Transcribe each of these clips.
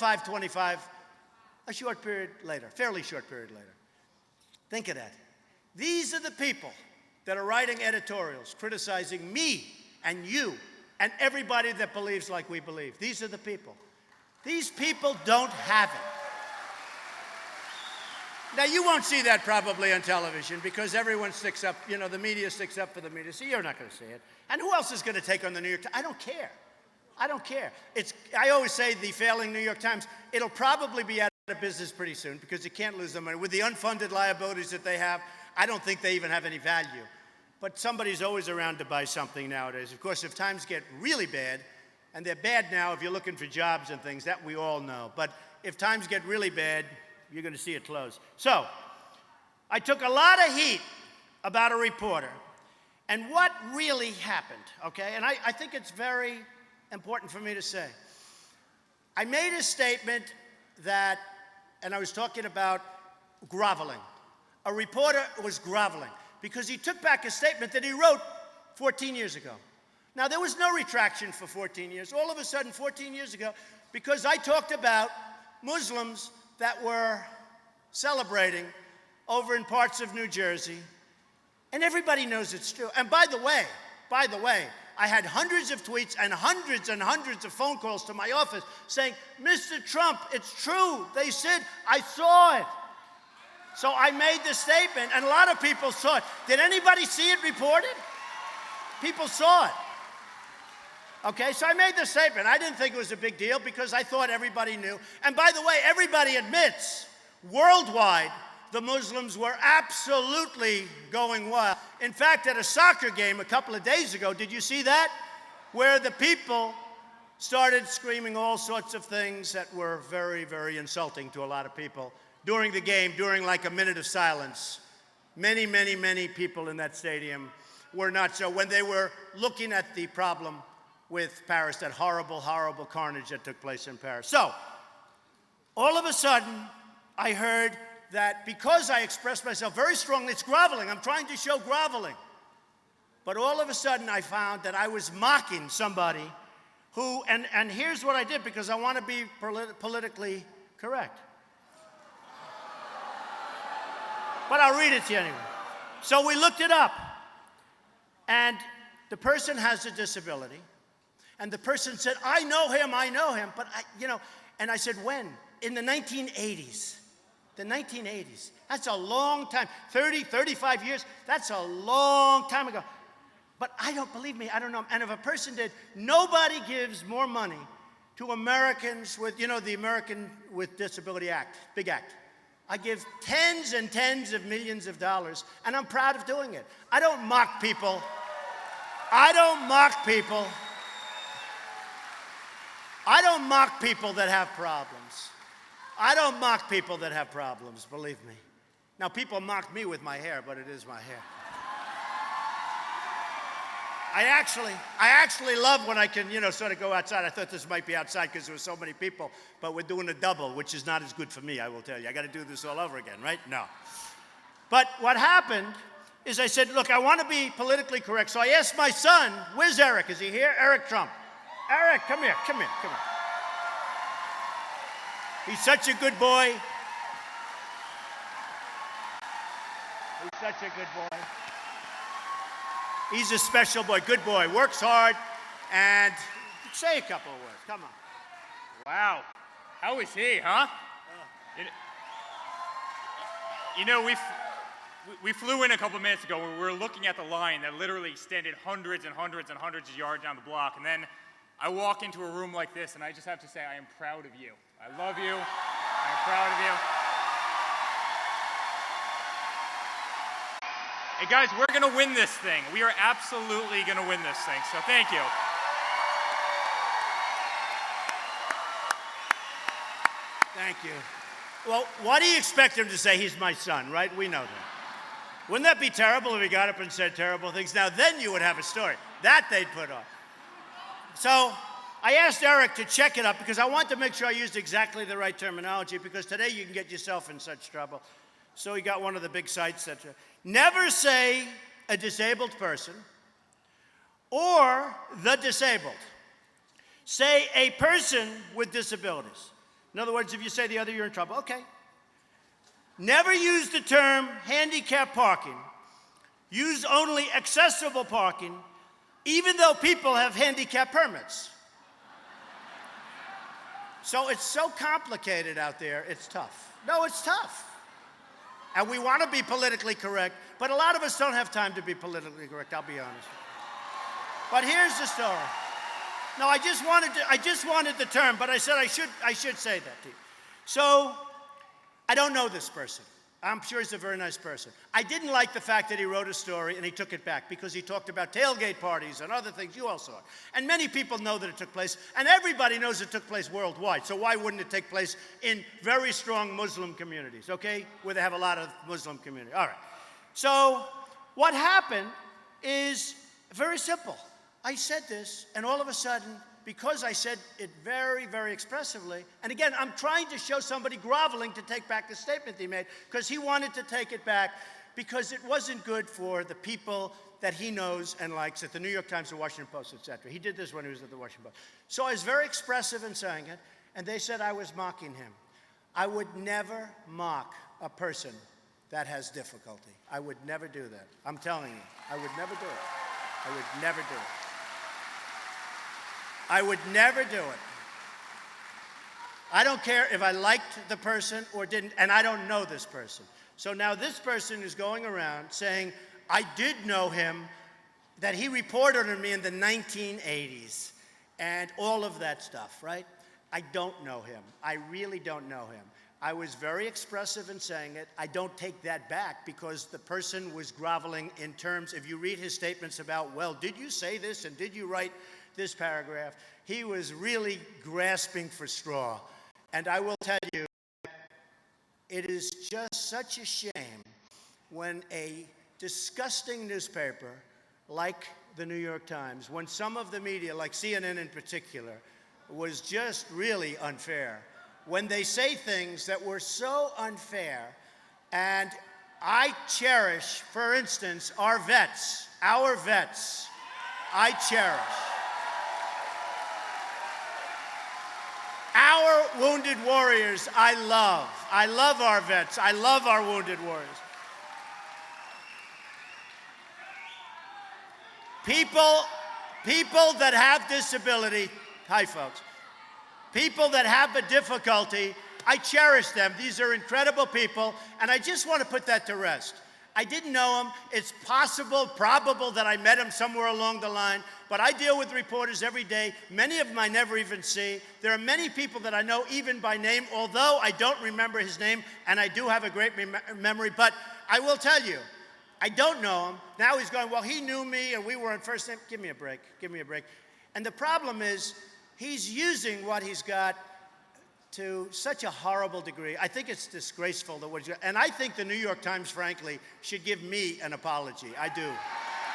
5:25, a short period later, fairly short period later. Think of that. These are the people that are writing editorials criticizing me and you and everybody that believes like we believe. These are the people. These people don't have it. Now, you won't see that probably on television because everyone sticks up, you know, the media sticks up for the media, so you're not going to see it. And who else is going to take on the New York Times? I don't care. I don't care. I always say the failing New York Times, it'll probably be out of business pretty soon because you can't lose their money. With the unfunded liabilities that they have, I don't think they even have any value. But somebody's always around to buy something nowadays. Of course, if times get really bad, and they're bad now if you're looking for jobs and things, that we all know. But if times get really bad, you're going to see it close. So, I took a lot of heat about a reporter and what really happened, okay? And I think it's very important for me to say. I made a statement that, and I was talking about groveling. A reporter was groveling because he took back a statement that he wrote 14 years ago. Now, there was no retraction for 14 years. All of a sudden, 14 years ago, because I talked about Muslims that were celebrating over in parts of New Jersey, and everybody knows it's true. And by the way, I had hundreds of tweets and hundreds of phone calls to my office saying, Mr. Trump, it's true. They said, I saw it. So I made the statement, and a lot of people saw it. Did anybody see it reported? People saw it. Okay, so I made the statement. I didn't think it was a big deal because I thought everybody knew. And by the way, everybody admits, worldwide, the Muslims were absolutely going wild. In fact, at a soccer game a couple of days ago, did you see that? Where the people started screaming all sorts of things that were very, very insulting to a lot of people. During the game, during like a minute of silence, many, many, many people in that stadium were not so. When they were looking at the problem with Paris, that horrible, horrible carnage that took place in Paris. So, all of a sudden, I heard that because I expressed myself very strongly, it's groveling. I'm trying to show groveling. But all of a sudden, I found that I was mocking somebody who, and here's what I did because I want to be politically correct. But I'll read it to you anyway. So we looked it up. And the person has a disability. And the person said, I know him, but and I said, when? In the 1980s. The 1980s. That's a long time. 30, 35 years, that's a long time ago. But believe me, I don't know. And if a person did, nobody gives more money to Americans with, the American with Disability Act, big act. I give tens and tens of millions of dollars, and I'm proud of doing it. I don't mock people. I don't mock people. I don't mock people that have problems. I don't mock people that have problems, believe me. Now, people mock me with my hair, but it is my hair. I actually love when I can, sort of go outside. I thought this might be outside because there were so many people, but we're doing a double, which is not as good for me, I will tell you. I got to do this all over again, right? No. But what happened is I said, look, I want to be politically correct. So I asked my son, where's Eric? Is he here? Eric Trump. Eric, come here. He's such a good boy. He's such a good boy. He's a special boy, good boy, works hard, and say a couple of words. Come on. Wow. How is he, huh? We flew in a couple of minutes ago and we were looking at the line that literally extended hundreds and hundreds and hundreds of yards down the block. And then I walk into a room like this and I just have to say, I am proud of you. I love you. I'm proud of you. Hey guys, we're going to win this thing. We are absolutely going to win this thing. So thank you. Thank you. Well, why do you expect him to say he's my son, right? We know that. Wouldn't that be terrible if he got up and said terrible things? Now, then you would have a story. That they'd put on. So I asked Eric to check it up because I want to make sure I used exactly the right terminology because today you can get yourself in such trouble. So he got one of the big sites that never say a disabled person or the disabled. Say a person with disabilities. In other words, if you say the other, you're in trouble. Okay. Never use the term handicap parking. Use only accessible parking, even though people have handicap permits. So it's so complicated out there, it's tough. No, it's tough. And we want to be politically correct, but a lot of us don't have time to be politically correct, I'll be honest. But here's the story. No, I just wanted the term, but I said I should say that to you. So, I don't know this person. I'm sure he's a very nice person. I didn't like the fact that he wrote a story and he took it back because he talked about tailgate parties and other things. You all saw it. And many people know that it took place, and everybody knows it took place worldwide. So why wouldn't it take place in very strong Muslim communities, okay, where they have a lot of Muslim community? All right. So what happened is very simple. I said this, and all of a sudden, because I said it very, very expressively, and again, I'm trying to show somebody groveling to take back the statement he made, because he wanted to take it back because it wasn't good for the people that he knows and likes at the New York Times, the Washington Post, etc. He did this when he was at the Washington Post. So I was very expressive in saying it, and they said I was mocking him. I would never mock a person that has difficulty. I would never do that. I'm telling you, I would never do it. I would never do it. I would never do it. I don't care if I liked the person or didn't, and I don't know this person. So now this person is going around saying, I did know him, that he reported on me in the 1980s, and all of that stuff, right? I don't know him. I really don't know him. I was very expressive in saying it. I don't take that back because the person was groveling in terms, if you read his statements about, well, did you say this and did you write this paragraph, he was really grasping for straw. And I will tell you, it is just such a shame when a disgusting newspaper like the New York Times, when some of the media, like CNN in particular, was just really unfair, when they say things that were so unfair. And I cherish, for instance, our vets, I cherish. Our wounded warriors, I love. I love our vets. I love our wounded warriors. People that have disability, hi folks, people that have a difficulty, I cherish them. These are incredible people, and I just want to put that to rest. I didn't know him. It's possible, probable that I met him somewhere along the line, but I deal with reporters every day. Many of them I never even see. There are many people that I know even by name, although I don't remember his name, and I do have a great memory, but I will tell you, I don't know him. Now he's going, well, he knew me, and we were on first name. Give me a break. Give me a break. And the problem is, he's using what he's got to such a horrible degree. I think it's disgraceful that what he's got. And I think the New York Times, frankly, should give me an apology. I do.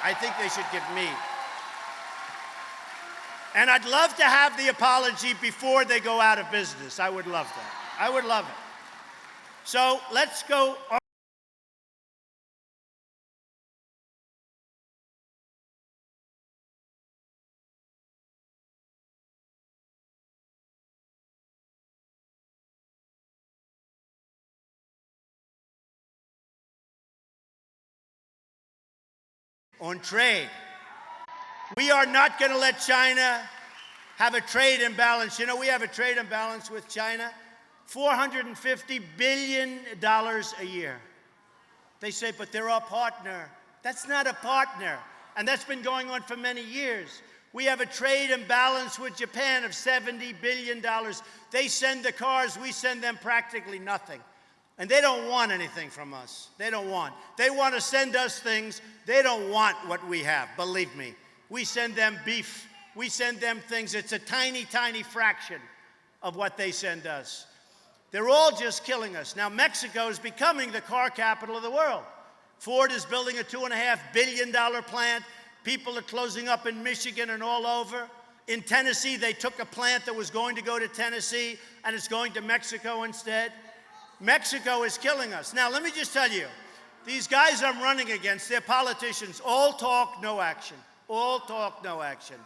I think they should give me. And I'd love to have the apology before they go out of business. I would love that. I would love it. So let's go on trade. We are not going to let China have a trade imbalance. You know, we have a trade imbalance with China, $450 billion a year. They say, but they're our partner. That's not a partner. And that's been going on for many years. We have a trade imbalance with Japan of $70 billion. They send the cars, we send them practically nothing. And they don't want anything from us. They don't want. They want to send us things. They don't want what we have, believe me. We send them beef. We send them things. It's a tiny, tiny fraction of what they send us. They're all just killing us. Now, Mexico is becoming the car capital of the world. Ford is building a $2.5 billion plant. People are closing up in Michigan and all over. In Tennessee, they took a plant that was going to go to Tennessee, and it's going to Mexico instead. Mexico is killing us. Now, let me just tell you, these guys I'm running against, they're politicians. All talk, no action. All talk, no action.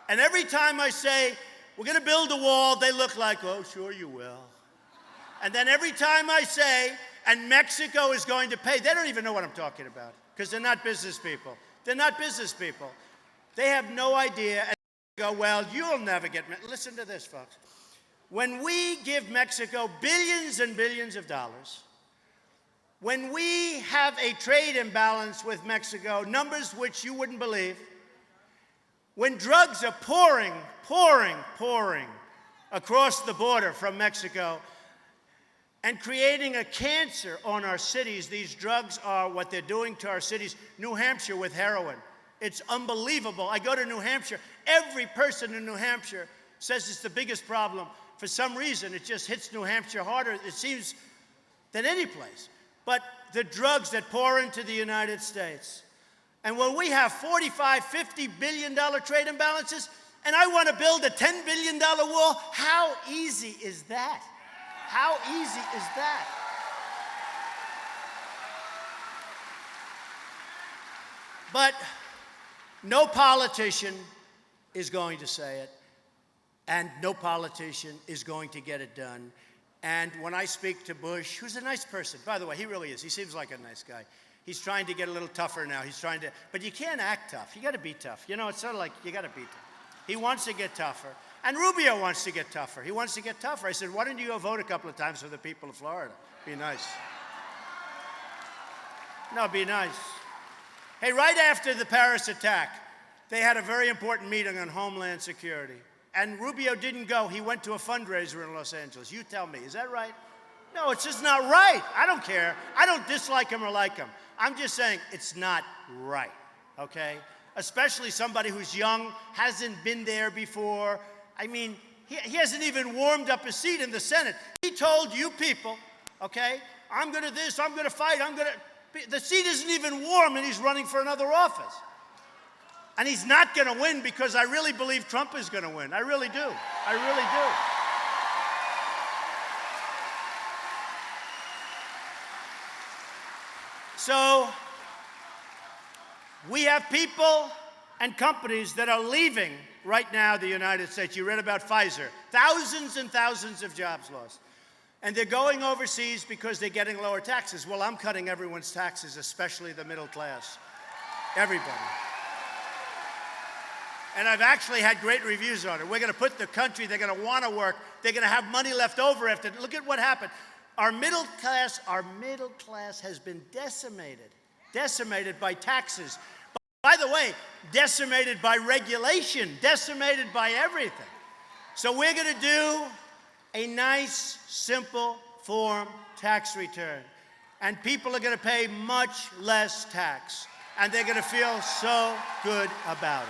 And every time I say, we're going to build a wall, they look like, oh, sure you will. And then every time I say, and Mexico is going to pay, they don't even know what I'm talking about because they're not business people. They're not business people. They have no idea. And they go, well, you'll never get, listen to this, folks. When we give Mexico billions and billions of dollars, when we have a trade imbalance with Mexico, numbers which you wouldn't believe, when drugs are pouring across the border from Mexico and creating a cancer on our cities, these drugs are what they're doing to our cities. New Hampshire with heroin. It's unbelievable. I go to New Hampshire. Every person in New Hampshire says it's the biggest problem. For some reason, it just hits New Hampshire harder, it seems, than any place. But the drugs that pour into the United States. And when we have $45, $50 billion trade imbalances, and I want to build a $10 billion wall, how easy is that? How easy is that? But no politician is going to say it, and no politician is going to get it done. And when I speak to Bush, who's a nice person, by the way, he really is. He seems like a nice guy. He's trying to get a little tougher now. He's trying to, but you can't act tough. You got to be tough. You know, it's sort of like you got to be tough. He wants to get tougher. And Rubio wants to get tougher. He wants to get tougher. I said, why don't you go vote a couple of times for the people of Florida? Be nice. No, be nice. Hey, right after the Paris attack, they had a very important meeting on Homeland Security. And Rubio didn't go. He went to a fundraiser in Los Angeles. You tell me, is that right? No, it's just not right. I don't care. I don't dislike him or like him. I'm just saying it's not right, okay? Especially somebody who's young, hasn't been there before. I mean, he hasn't even warmed up his seat in the Senate. He told you people, okay, I'm going to this, I'm going to fight, I'm going to... The seat isn't even warm, and he's running for another office. And he's not going to win because I really believe Trump is going to win. I really do. I really do. So we have people and companies that are leaving right now the United States. You read about Pfizer. Thousands and thousands of jobs lost. And they're going overseas because they're getting lower taxes. Well, I'm cutting everyone's taxes, especially the middle class. Everybody. And I've actually had great reviews on it. We're going to put the country, they're going to want to work. They're going to have money left over after. Look at what happened. Our middle class has been decimated by taxes. By the way, decimated by regulation, decimated by everything. So we're going to do a nice, simple form tax return. And people are going to pay much less tax. And they're going to feel so good about it.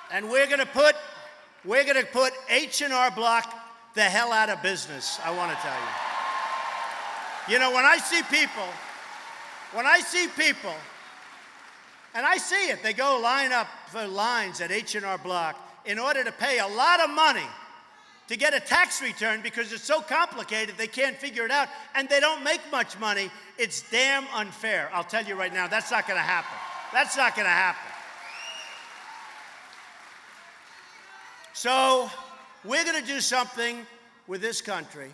And we're going to put H&R Block the hell out of business, I want to tell you. You know, when I see people, and I see it, they go line up for lines at H&R Block in order to pay a lot of money to get a tax return because it's so complicated they can't figure it out, and they don't make much money. It's damn unfair. I'll tell you right now, that's not going to happen. That's not going to happen. So we're going to do something with this country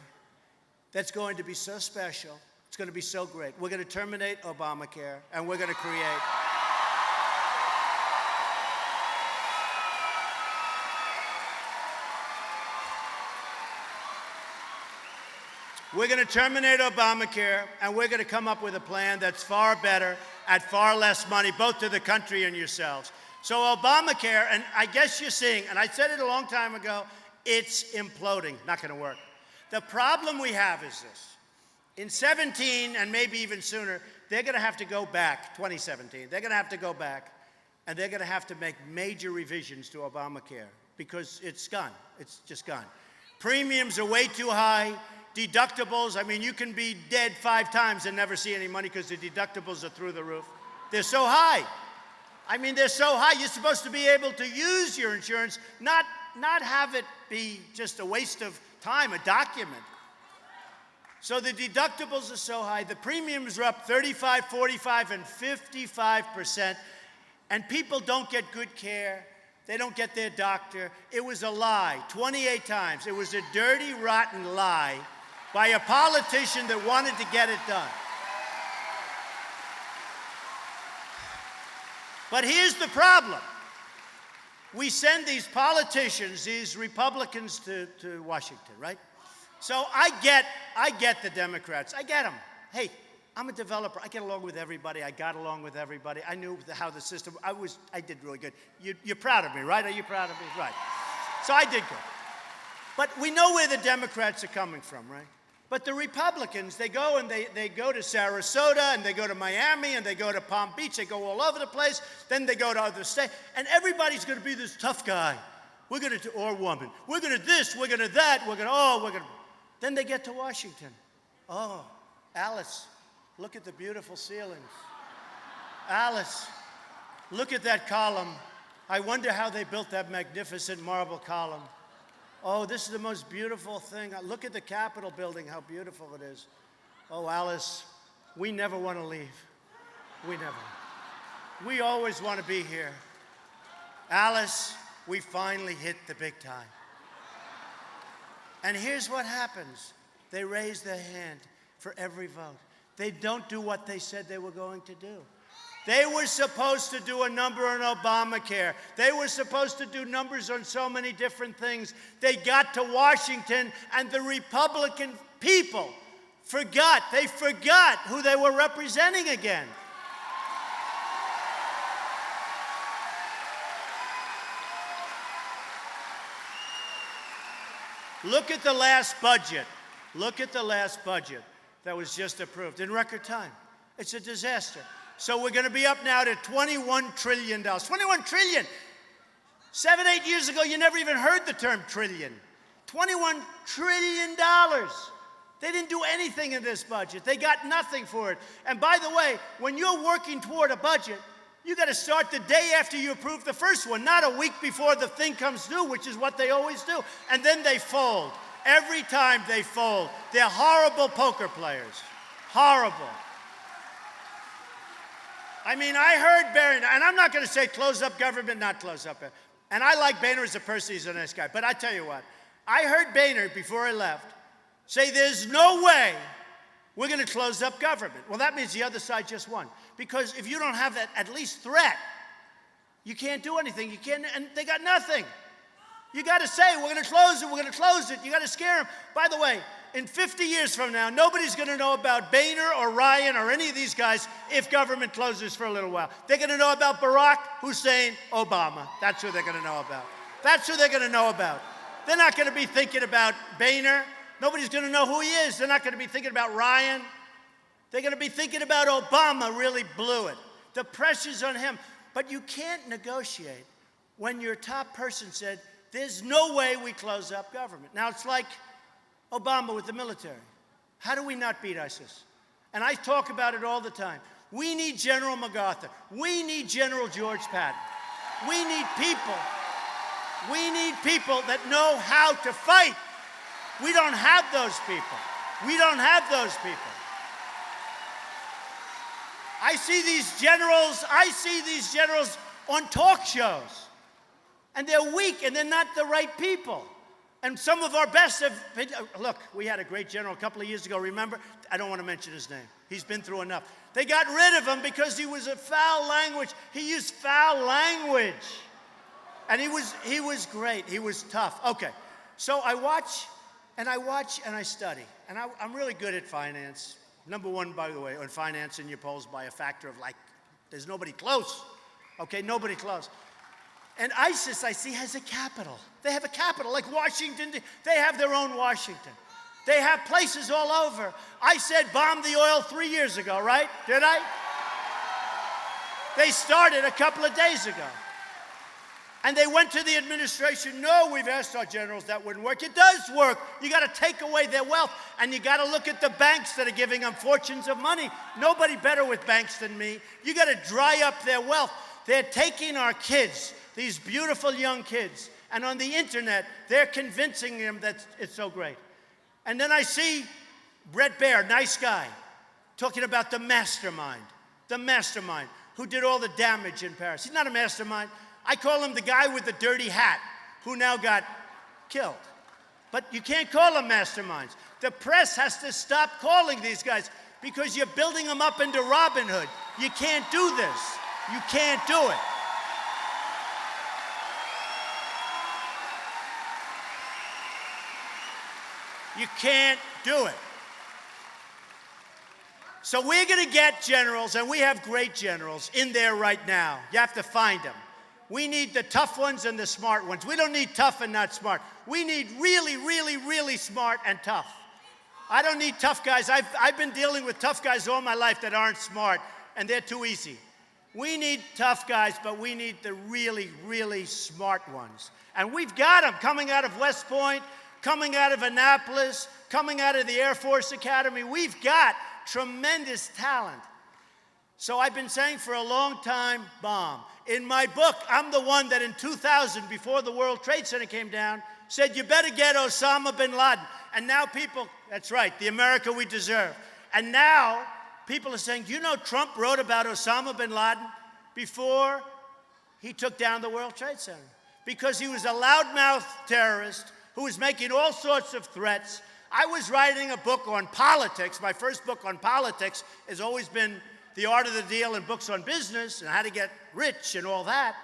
that's going to be so special. It's going to be so great. We're going to terminate Obamacare, and we're going to create... We're going to terminate Obamacare, and we're going to come up with a plan that's far better, at far less money, both to the country and yourselves. So Obamacare, and I guess you're seeing, and I said it a long time ago, it's imploding, not going to work. The problem we have is this. In 17, and maybe even sooner, they're going to have to go back, 2017, they're going to have to go back, and they're going to have to make major revisions to Obamacare because it's gone. It's just gone. Premiums are way too high. Deductibles, I mean, you can be dead 5 times and never see any money because the deductibles are through the roof. They're so high. I mean, they're so high. You're supposed to be able to use your insurance, not have it be just a waste of time, a document. So the deductibles are so high. The premiums are up 35, 45, and 55%. And people don't get good care. They don't get their doctor. It was a lie, 28 times. It was a dirty, rotten lie by a politician that wanted to get it done. But here's the problem. We send these politicians, these Republicans to Washington, right? So I get the Democrats. I get them. Hey, I'm a developer. I get along with everybody. I got along with everybody. I knew how the system, I did really good. You're proud of me, right? Are you proud of me? Right. So I did good. But we know where the Democrats are coming from, right? But the Republicans, they go and they go to Sarasota, and they go to Miami, and they go to Palm Beach. They go all over the place. Then they go to other states. And everybody's going to be this tough guy. We're going to, or woman. We're going to this, we're going to that, we're going to. Then they get to Washington. Oh, Alice, look at the beautiful ceilings. Alice, look at that column. I wonder how they built that magnificent marble column. Oh, this is the most beautiful thing. Look at the Capitol building, how beautiful it is. Oh, Alice, we never want to leave. We never. We always want to be here. Alice, we finally hit the big time. And here's what happens. They raise their hand for every vote. They don't do what they said they were going to do. They were supposed to do a number on Obamacare. They were supposed to do numbers on so many different things. They got to Washington, and the Republican people forgot. They forgot who they were representing again. Look at the last budget. Look at the last budget that was just approved in record time. It's a disaster. So we're going to be up now to $21 trillion. $21 trillion. 7, 8 years ago, you never even heard the term trillion. $21 trillion. They didn't do anything in this budget. They got nothing for it. And by the way, when you're working toward a budget, you got to start the day after you approve the first one, not a week before the thing comes due, which is what they always do. And then they fold. Every time they fold. They're horrible poker players. Horrible. I mean, I heard Boehner, and I'm not going to say close up government, not close up. And I like Boehner as a person. He's a nice guy. But I tell you what, I heard Boehner, before I left, say there's no way we're going to close up government. Well, that means the other side just won. Because if you don't have that at least threat, you can't do anything. You can't, and they got nothing. You got to say, we're going to close it, we're going to close it. You got to scare them. By the way, in 50 years from now, nobody's going to know about Boehner or Ryan or any of these guys if government closes for a little while. They're going to know about Barack Hussein Obama. That's who they're going to know about. That's who they're going to know about. They're not going to be thinking about Boehner. Nobody's going to know who he is. They're not going to be thinking about Ryan. They're going to be thinking about Obama really blew it. The pressure's on him. But you can't negotiate when your top person said, there's no way we close up government. Now, it's like Obama with the military. How do we not beat ISIS? And I talk about it all the time. We need General MacArthur. We need General George Patton. We need people. We need people that know how to fight. We don't have those people. We don't have those people. I see these generals on talk shows. And they're weak, and they're not the right people. And some of our best have been, look, we had a great general a couple of years ago, remember? I don't want to mention his name. He's been through enough. They got rid of him because he was a foul language. He used foul language. And he was great. He was tough. Okay, so I watch and I study. And I'm really good at finance. Number one, by the way, on finance in your polls by a factor of like, there's nobody close. Okay, nobody close. And ISIS, I see, has a capital. They have a capital, like Washington. They have their own Washington. They have places all over. I said bomb the oil 3 years ago, right? Did I? They started a couple of days ago. And they went to the administration, no, we've asked our generals, that wouldn't work. It does work. You got to take away their wealth. And you got to look at the banks that are giving them fortunes of money. Nobody better with banks than me. You got to dry up their wealth. They're taking our kids, these beautiful young kids, and on the internet, they're convincing them that it's so great. And then I see Brett Baer, nice guy, talking about the mastermind who did all the damage in Paris. He's not a mastermind. I call him the guy with the dirty hat who now got killed. But you can't call them masterminds. The press has to stop calling these guys because you're building them up into Robin Hood. You can't do this. You can't do it. You can't do it. So we're going to get generals, and we have great generals in there right now. You have to find them. We need the tough ones and the smart ones. We don't need tough and not smart. We need really, really, really smart and tough. I don't need tough guys. I've been dealing with tough guys all my life that aren't smart, and they're too easy. We need tough guys, but we need the really, really smart ones. And we've got them coming out of West Point, coming out of Annapolis, coming out of the Air Force Academy. We've got tremendous talent. So I've been saying for a long time, bomb. In my book, I'm the one that in 2000, before the World Trade Center came down, said, you better get Osama bin Laden. And now people, that's right, the America we deserve. And now people are saying, do you know Trump wrote about Osama bin Laden before he took down the World Trade Center? Because he was a loudmouth terrorist who was making all sorts of threats. I was writing a book on politics. My first book on politics has always been The Art of the Deal and books on business and how to get rich and all that.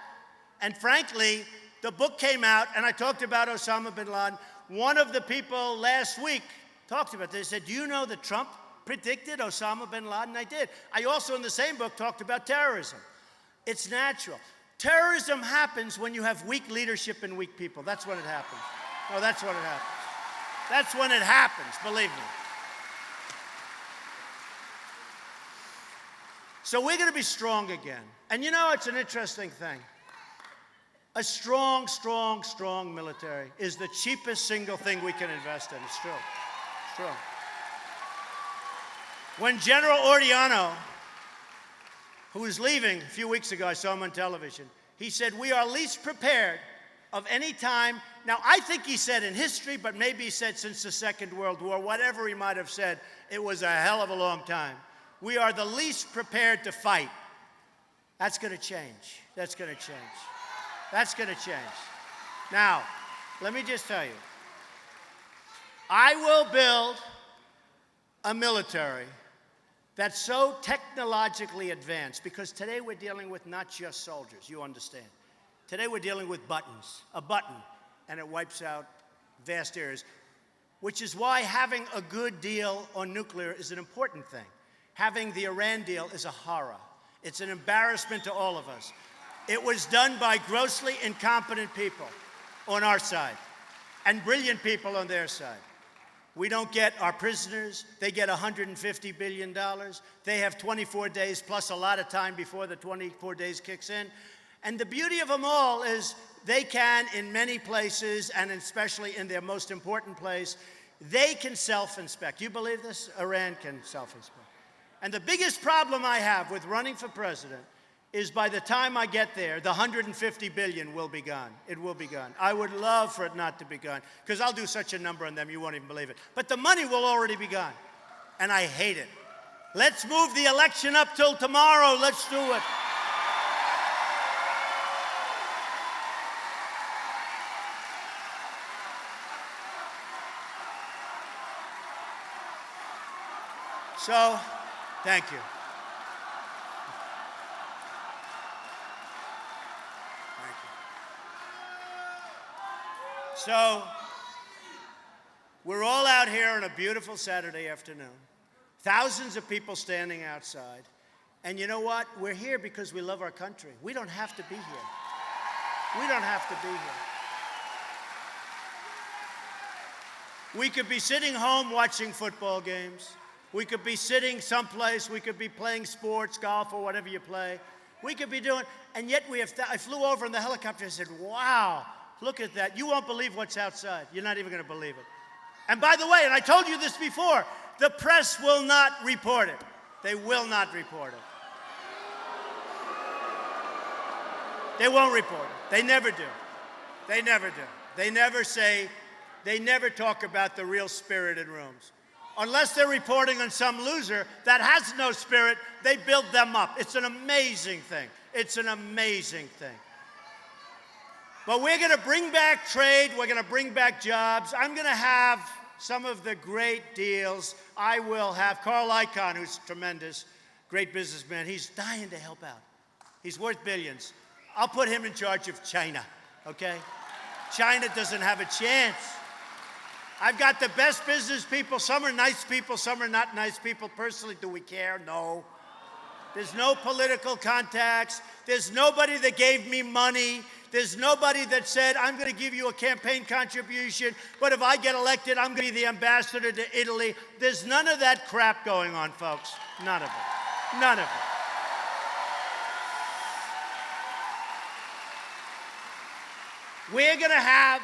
And frankly, the book came out and I talked about Osama bin Laden. One of the people last week talked about this. They said, do you know that Trump predicted Osama bin Laden? I did. I also, in the same book, talked about terrorism. It's natural. Terrorism happens when you have weak leadership and weak people. That's when it happens. No, that's when it happens. That's when it happens, believe me. So we're going to be strong again. And you know, it's an interesting thing. A strong, strong, strong military is the cheapest single thing we can invest in. It's true. It's true. When General Ordiano, who was leaving a few weeks ago, I saw him on television, he said, we are least prepared of any time. Now, I think he said in history, but maybe he said since the Second World War, whatever he might have said, it was a hell of a long time. We are the least prepared to fight. That's going to change. That's going to change. That's going to change. Now, let me just tell you, I will build a military that's so technologically advanced, because today we're dealing with not just soldiers, you understand. Today we're dealing with buttons, a button, and it wipes out vast areas, which is why having a good deal on nuclear is an important thing. Having the Iran deal is a horror. It's an embarrassment to all of us. It was done by grossly incompetent people on our side and brilliant people on their side. We don't get our prisoners. They get $150 billion. They have 24 days plus a lot of time before the 24 days kicks in. And the beauty of them all is they can, in many places, and especially in their most important place, they can self-inspect. You believe this? Iran can self-inspect. And the biggest problem I have with running for president is by the time I get there, the $150 billion will be gone. It will be gone. I would love for it not to be gone, because I'll do such a number on them, you won't even believe it. But the money will already be gone, and I hate it. Let's move the election up till tomorrow. Let's do it. So, thank you. Thank you. So, we're all out here on a beautiful Saturday afternoon. Thousands of people standing outside. And you know what? We're here because we love our country. We don't have to be here. We don't have to be here. We could be sitting home watching football games. We could be sitting someplace. We could be playing sports, golf, or whatever you play. We could be doing, and yet we have, I flew over in the helicopter and said, wow, look at that. You won't believe what's outside. You're not even going to believe it. And by the way, and I told you this before, the press will not report it. They will not report it. They won't report it. They never do. They never do. They never say, they never talk about the real spirit in rooms. Unless they're reporting on some loser that has no spirit, they build them up. It's an amazing thing. It's an amazing thing. But we're going to bring back trade. We're going to bring back jobs. I'm going to have some of the great deals. I will have Carl Icahn, who's tremendous, great businessman. He's dying to help out. He's worth billions. I'll put him in charge of China, okay? China doesn't have a chance. I've got the best business people. Some are nice people, some are not nice people. Personally, do we care? No. There's no political contacts. There's nobody that gave me money. There's nobody that said, I'm going to give you a campaign contribution, but if I get elected, I'm going to be the ambassador to Italy. There's none of that crap going on, folks. None of it. None of it. We're going to have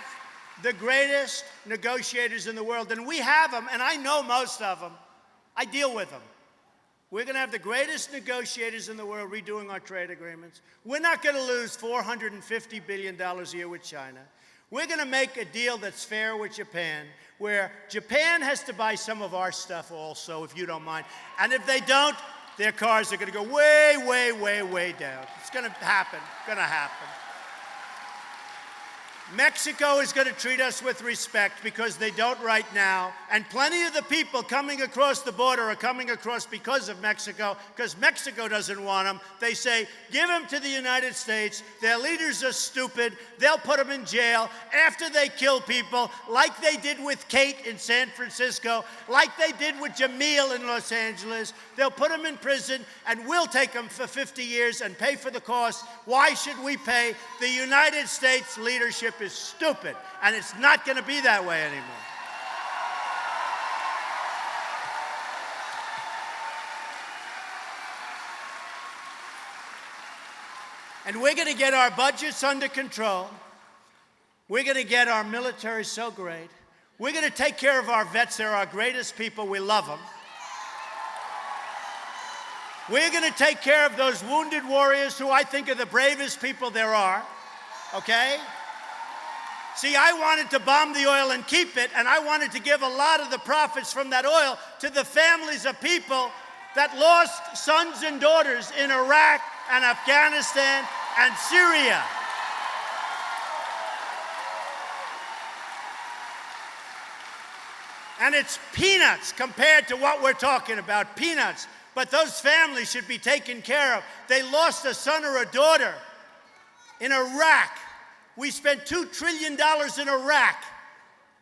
the greatest negotiators in the world, and we have them, and I know most of them. I deal with them. We're going to have the greatest negotiators in the world redoing our trade agreements. We're not going to lose $450 billion a year with China. We're going to make a deal that's fair with Japan, where Japan has to buy some of our stuff also, if you don't mind. And if they don't, their cars are going to go way, way, way, way down. It's going to happen. It's going to happen. Mexico is going to treat us with respect because they don't right now. And plenty of the people coming across the border are coming across because of Mexico, because Mexico doesn't want them. They say, give them to the United States. Their leaders are stupid. They'll put them in jail after they kill people, like they did with Kate in San Francisco, like they did with Jamil in Los Angeles. They'll put them in prison, and we'll take them for 50 years and pay for the cost. Why should we pay? The United States leadership is stupid, and it's not going to be that way anymore. And we're going to get our budgets under control. We're going to get our military so great. We're going to take care of our vets. They're our greatest people. We love them. We're going to take care of those wounded warriors who I think are the bravest people there are, okay? See, I wanted to bomb the oil and keep it, and I wanted to give a lot of the profits from that oil to the families of people that lost sons and daughters in Iraq and Afghanistan and Syria. And it's peanuts compared to what we're talking about, peanuts. But those families should be taken care of. They lost a son or a daughter in Iraq. We spent $2 trillion in Iraq.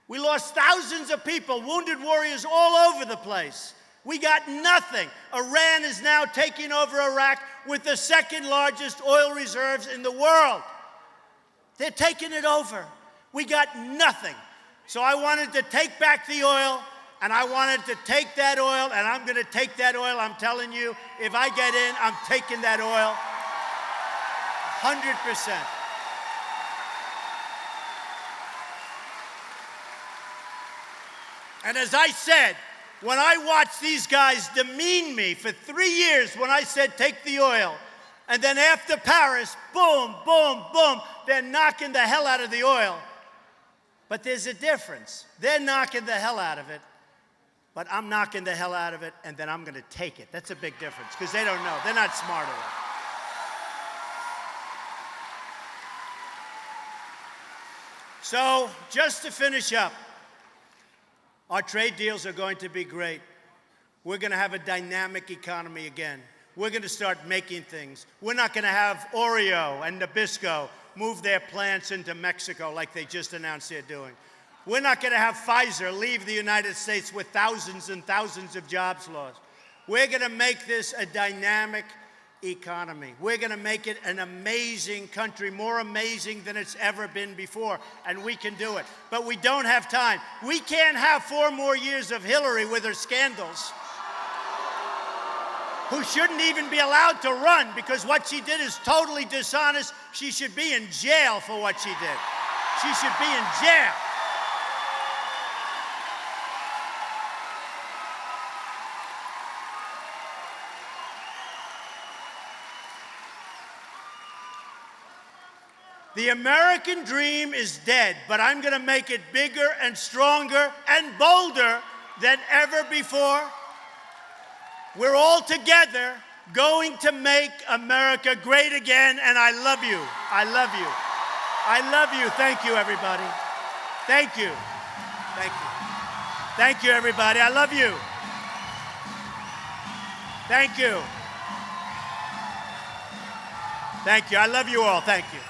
We lost thousands of people, wounded warriors all over the place. We got nothing. Iran is now taking over Iraq with the second largest oil reserves in the world. They're taking it over. We got nothing. So I wanted to take back the oil, and I wanted to take that oil, and I'm going to take that oil. I'm telling you, if I get in, I'm taking that oil 100%. And as I said, when I watched these guys demean me for 3 years when I said take the oil, and then after Paris, boom, boom, boom, they're knocking the hell out of the oil. But there's a difference. They're knocking the hell out of it, but I'm knocking the hell out of it, and then I'm going to take it. That's a big difference, because they don't know. They're not smart enough. So, just to finish up, our trade deals are going to be great. We're going to have a dynamic economy again. We're going to start making things. We're not going to have Oreo and Nabisco move their plants into Mexico like they just announced they're doing. We're not going to have Pfizer leave the United States with thousands and thousands of jobs lost. We're going to make this a dynamic economy. We're going to make it an amazing country, more amazing than it's ever been before, and we can do it. But we don't have time. We can't have 4 more years of Hillary with her scandals, who shouldn't even be allowed to run because what she did is totally dishonest. She should be in jail for what she did. She should be in jail. The American dream is dead, but I'm going to make it bigger and stronger and bolder than ever before. We're all together going to make America great again, and I love you. I love you. I love you. Thank you, everybody. Thank you. Thank you. Thank you, everybody. I love you. Thank you. Thank you. I love you all. Thank you.